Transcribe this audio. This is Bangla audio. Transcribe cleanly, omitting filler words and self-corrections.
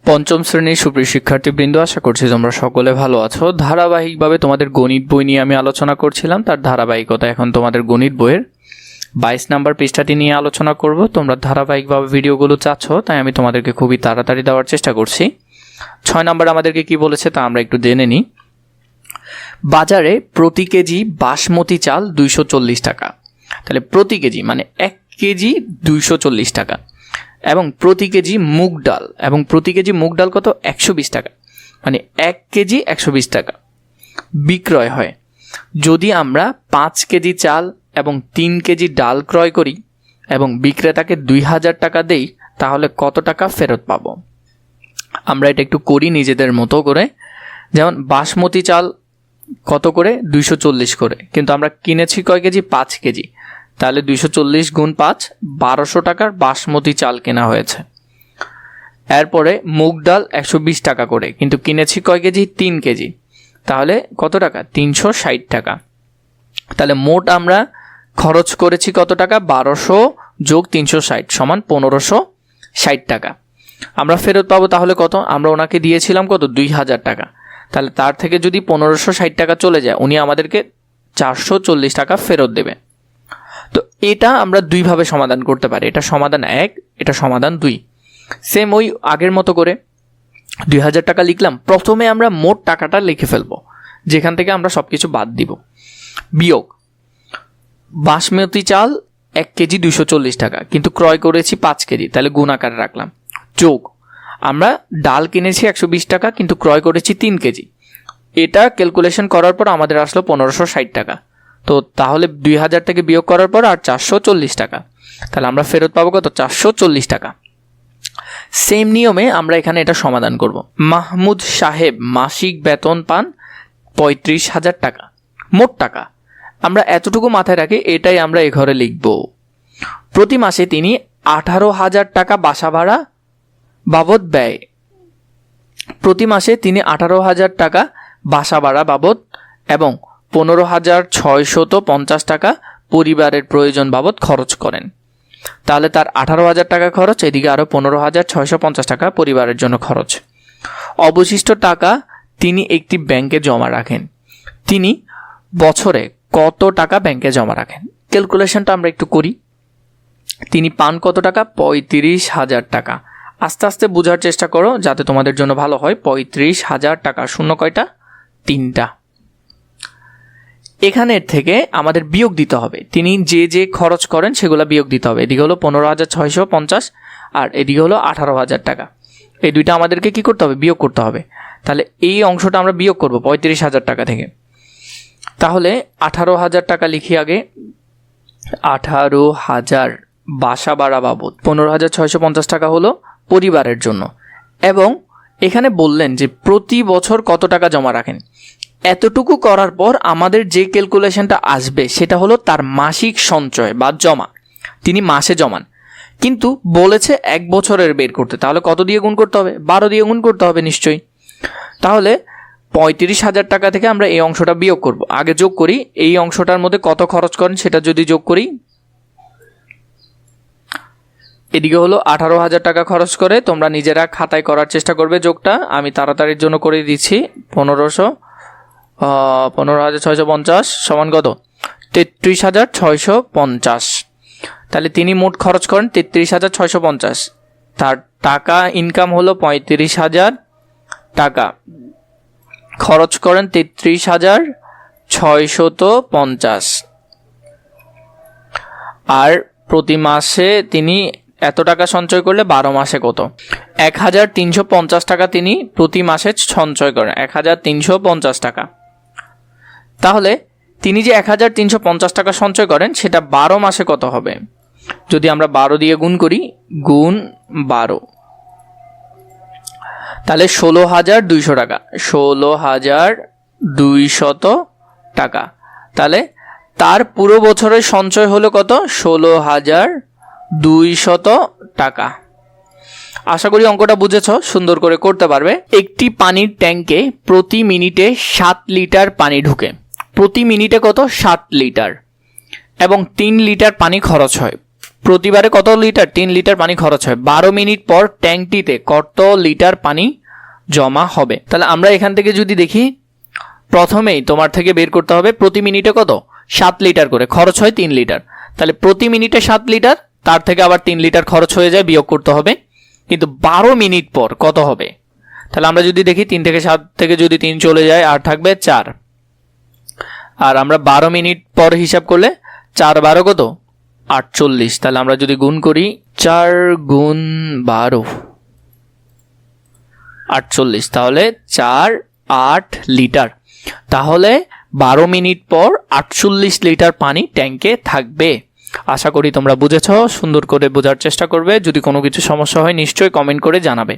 পঞ্চম শ্রেণীর সুপ্রিয় শিক্ষার্থীবৃন্দ, আশা করছি তোমরা সকলে ভালো আছো। ধারাবাহিকভাবে তোমাদের গণিত বই নিয়ে আমি আলোচনা করছিলাম, তার ধারাবাহিকতা এখন তোমাদের গণিত বইয়ের 22 নম্বর পৃষ্ঠাটি নিয়ে আলোচনা করব। তোমরা ধারাবাহিকভাবে ভিডিওগুলো চাচ্ছ, তাই আমি তোমাদেরকে খুবই তাড়াতাড়ি দেওয়ার চেষ্টা করছি। 6 নম্বর আমাদেরকে কি বলেছে তা আমরা একটু জেনে নিই। বাজারে প্রতি কেজি বাসমতি চাল 240 টাকা। তাহলে প্রতি কেজি মানে 1 কেজি 240 টাকা, এবং প্রতি কেজি মুগ ডাল, এবং প্রতি কেজি মুগ ডাল কত 120 টাকা, মানে 1 কেজি 120 টাকা বিক্রয় হয়। যদি আমরা 5 কেজি চাল এবং 3 কেজি ডাল ক্রয় করি এবং বিক্রেতাকে 2000 টাকা দেই, তাহলে কত টাকা ফেরত পাবো? আমরা এটা একটু করি নিজেদের মতো করে। যেমন বাসমতি চাল কত করে? 240 করে, কিন্তু আমরা কিনেছি কয় কেজি? 5 কেজি। তাহলে 240 গুণ 5, 1200 টাকার বাসমতি চাল কেনা হয়েছে। এরপরে মুগ ডাল 120 টাকা করে, কিন্তু কিনেছি কয় কেজি? 3 কেজি। তাহলে কত টাকা? 360 টাকা। তাহলে মোট আমরা খরচ করেছি কত টাকা? 1200 যোগ 360 সমান 1560 টাকা। আমরা ফেরত পাবো তাহলে কত? আমরা ওনাকে দিয়েছিলাম কত? 2000 টাকা। তাহলে তার থেকে যদি 1560 টাকা চলে যায়, উনি আমাদেরকে 440 টাকা ফেরত দেবে। তো এটা আমরা দুইভাবে সমাধান করতে পারি। এটা সমাধান 1, এটা সমাধান 2। সেম ওই আগের মতো করে 2000 টাকা লিখলাম। প্রথমে আমরা মোট টাকাটা লিখে ফেলবো, যেখান থেকে আমরা সব কিছু বাদ দিব। বিয়োগ বাসমতি চাল 1 কেজি 240 টাকা, কিন্তু ক্রয় করেছি 5 কেজি, তাহলে গুণ আকারে রাখলাম। যোগ আমরা ডাল কিনেছি 120 টাকা, কিন্তু ক্রয় করেছি 3 কেজি। এটা ক্যালকুলেশন করার পর আমাদের আসলো 1560 টাকা। তো তাহলে 2000 থেকে বিয়োগ করার পর আর 440 টাকা। তাহলে আমরা ফেরত পাবো কত? 440 টাকা। সেম নিয়মে আমরা এখানে এটা সমাধান করব। মাহমুদ সাহেব মাসিক বেতন পান 35,000 টাকা। মোট টাকা আমরা এতটুকু মাথায় রাখি, এটাই আমরা এ ঘরে লিখব। প্রতি মাসে তিনি 18,000 টাকা বাসা ভাড়া বাবদ ব্যয়। প্রতি মাসে তিনি 18,000 টাকা বাসা ভাড়া বাবদ এবং 15,650 টাকা পরিবারের প্রয়োজন বাবদ খরচ করেন। তাহলে তার 18,000 টাকা খরচ, এদিকে আরও 15,650 টাকা পরিবারের জন্য খরচ। অবশিষ্ট টাকা তিনি একটি ব্যাংকে জমা রাখেন। তিনি বছরে কত টাকা ব্যাংকে জমা রাখেন? ক্যালকুলেশনটা আমরা একটু করি। তিনি পান কত টাকা? 35,000 টাকা। আস্তে আস্তে বোঝার চেষ্টা করো যাতে তোমাদের জন্য ভালো হয়। 35,000 টাকা, শূন্য কয়টা? 3টা। এখানের থেকে আমাদের বিয়োগ দিতে হবে। তিনি যে যে খরচ করেন সেগুলো বিয়োগ দিতে হবে। এদিকে হলো 15,650 আর এদিকে হলো 18,000 টাকা। এই দুইটা আমাদেরকে কি করতে হবে? বিয়োগ করতে হবে। তাহলে এই অংশটা আমরা বিয়োগ করব 35,000 টাকা থেকে। তাহলে 18,000 টাকা লিখি আগে। 18,000 বাসা ভাড়া বাবদ, 15,650 টাকা হলো পরিবারের জন্য। এবং এখানে বললেন যে প্রতি বছর কত টাকা জমা রাখেন। এতটুকু করার পর আমাদের যে ক্যালকুলেশনটা আসবে সেটা হলো তার মাসিক সঞ্চয় বা জমা। তিনি মাসে জমান, কিন্তু বলেছে 1 বছরের বের করতে। তাহলে কত দিয়ে গুণ করতে হবে? 12 দিয়ে গুণ করতে হবে নিশ্চয়ই। তাহলে 35,000 টাকা থেকে আমরা এই অংশটা বিয়োগ করব। আগে যোগ করি, এই অংশটার মধ্যে কত খরচ করেন সেটা যদি যোগ করি, এদিকে হলো 18,000 টাকা খরচ করে। তোমরা নিজেরা খাতায় করার চেষ্টা করবে যোগটা, আমি তাড়াতাড়ির জন্য করে দিচ্ছি। 15,650 সমান কত? 33,650। তাহলে তিনি মোট খরচ করেন 33,650। তার টাকা ইনকাম হলো 35,000 টাকা, খরচ করেন 33,650। আর প্রতি মাসে তিনি এত টাকা সঞ্চয় করলে 12 মাসে কত? 1,350 টাকা তিনি প্রতি মাসে সঞ্চয় করেন। 1,350 টাকা। তাহলে তিনি যে 1,350 টাকা সঞ্চয় করেন সেটা 12 মাসে কত হবে? যদি আমরা 12 দিয়ে গুণ করি, গুণ 12, তাহলে 16,200 টাকা। 16,200 টাকা। তাহলে তার পুরো বছরের সঞ্চয় হলো কত? 16,200 টাকা। আশা করি অঙ্কটা বুঝেছ, সুন্দর করে করতে পারবে। একটি পানির ট্যাঙ্কে প্রতি মিনিটে 7 লিটার পানি ঢুকে। প্রতি মিনিটে কত? 7 লিটার। এবং 3 লিটার পানি খরচ হয়। প্রতিবারে কত লিটার? 3 লিটার পানি খরচ হয়। 12 মিনিট পর ট্যাঙ্কটিতে কত লিটার পানি জমা হবে? তাহলে আমরা এখান থেকে যদি দেখি, প্রথমেই তোমার থেকে বের করতে হবে প্রতি মিনিটে কত? 7 লিটার করে, খরচ হয় 3 লিটার। তাহলে প্রতি মিনিটে 7 লিটার, তার থেকে আবার 3 লিটার খরচ হয়ে যায়, বিয়োগ করতে হবে। কিন্তু 12 মিনিট পর কত হবে? তাহলে আমরা যদি দেখি 3 থেকে 7 থেকে যদি 3 চলে যায়, আর থাকবে 4। আর আমরা 12 মিনিট পর হিসাব করলে 4 12 কত? 48। তাহলে আমরা যদি গুণ করি, 4 গুণ 12 48, তাহলে 4 8 লিটার। তাহলে 12 মিনিট পর 48 লিটার পানি ট্যাঙ্কে থাকবে। আশা করি তোমরা বুঝেছ। সুন্দর করে বোঝার চেষ্টা করবে। যদি কোনো কিছু সমস্যা হয় নিশ্চয়ই কমেন্ট করে জানাবে।